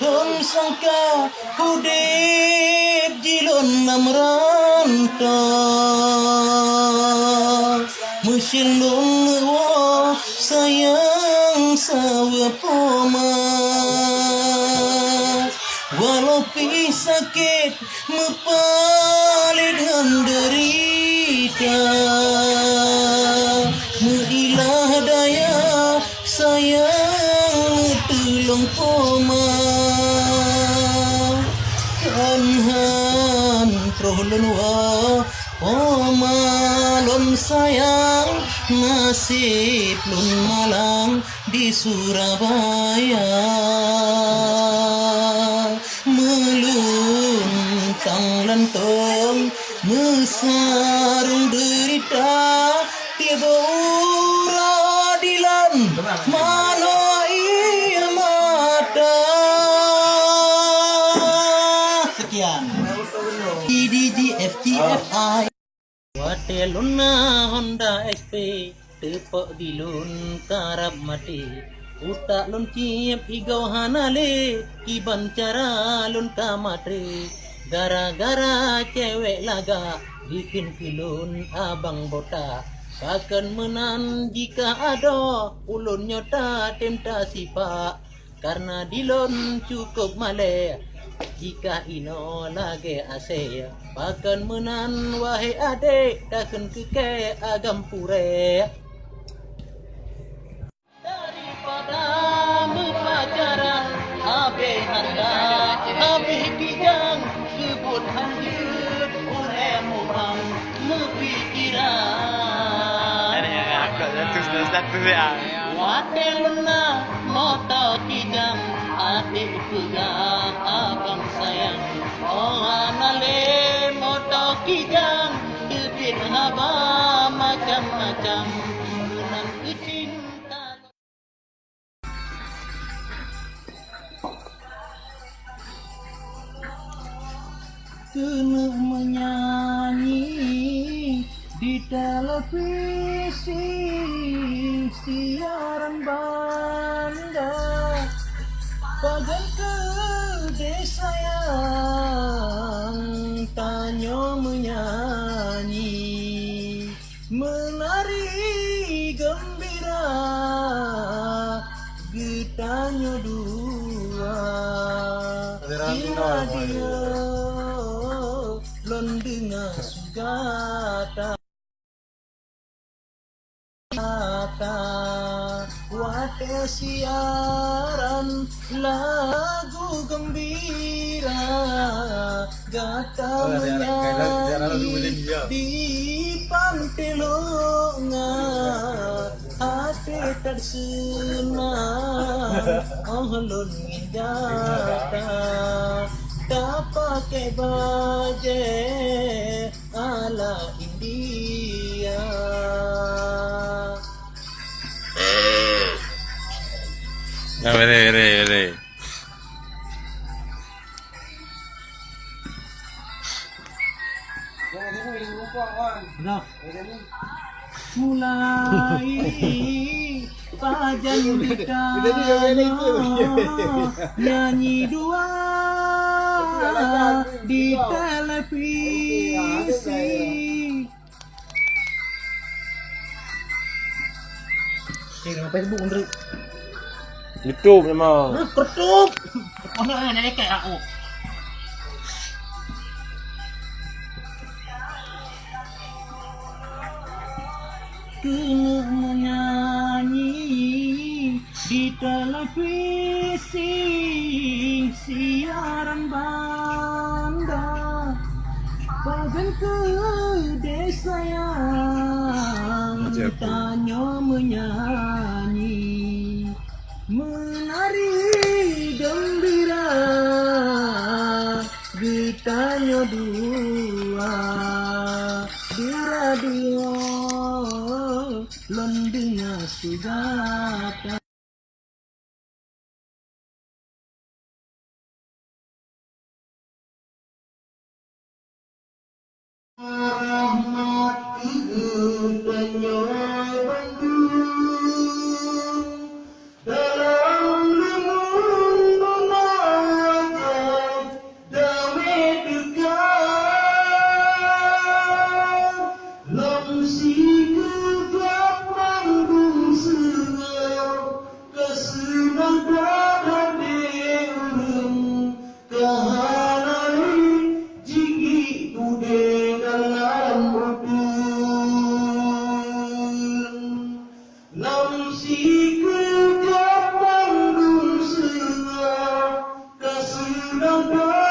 Hon sangka hudib jilun namranta mesin lun wo sayang sawa poma walau pi sakit mepalit dengan derita merilah daya sayang tulung poma kanhan prohlun wa poma lon sayang nasib lun malang di Surabaya meluntang lantong mesarung derita tiba uradilan mana ia mata. Sekian DDGFTFI Wateluna Honda SP tepok dilun karab mati utak lun ciep igau hanale iban cara lun kamatre gara-gara cewek laga bikin pilun abang botak akan menan jika ada ulun nyota tentasi pak karena dilun cukup male jika ino lagi ase bahkan menan wahai adik takkan keke agam pure daripada berpacaran habis handa habis kijang kebun hanjir oleh murang mepikiran satu ya. Wateluna moto kijang adik pegang abang sayang oh anale moto kijang debit haba macam-macam menang kecinta kena menyanyi di televisi siaran banda bagan ke desa yang tanya menyanyi menari gembira getanya dua di radio londina sugata wate siaran lagu gembira gata menyanyi di pantai longa hati tersenang oh lon gata tak pakai baje ala India Ya, bere. mulai pajan ditanya nyanyi dua di televisi Facebook Andre YouTube memang. ketup mana nenek kayak aku kena menyanyi di televisi siaran banda bagan ke desa yang tanya menyanyi menari gembira getanya dua di radio londina sugata rahmat dalam Love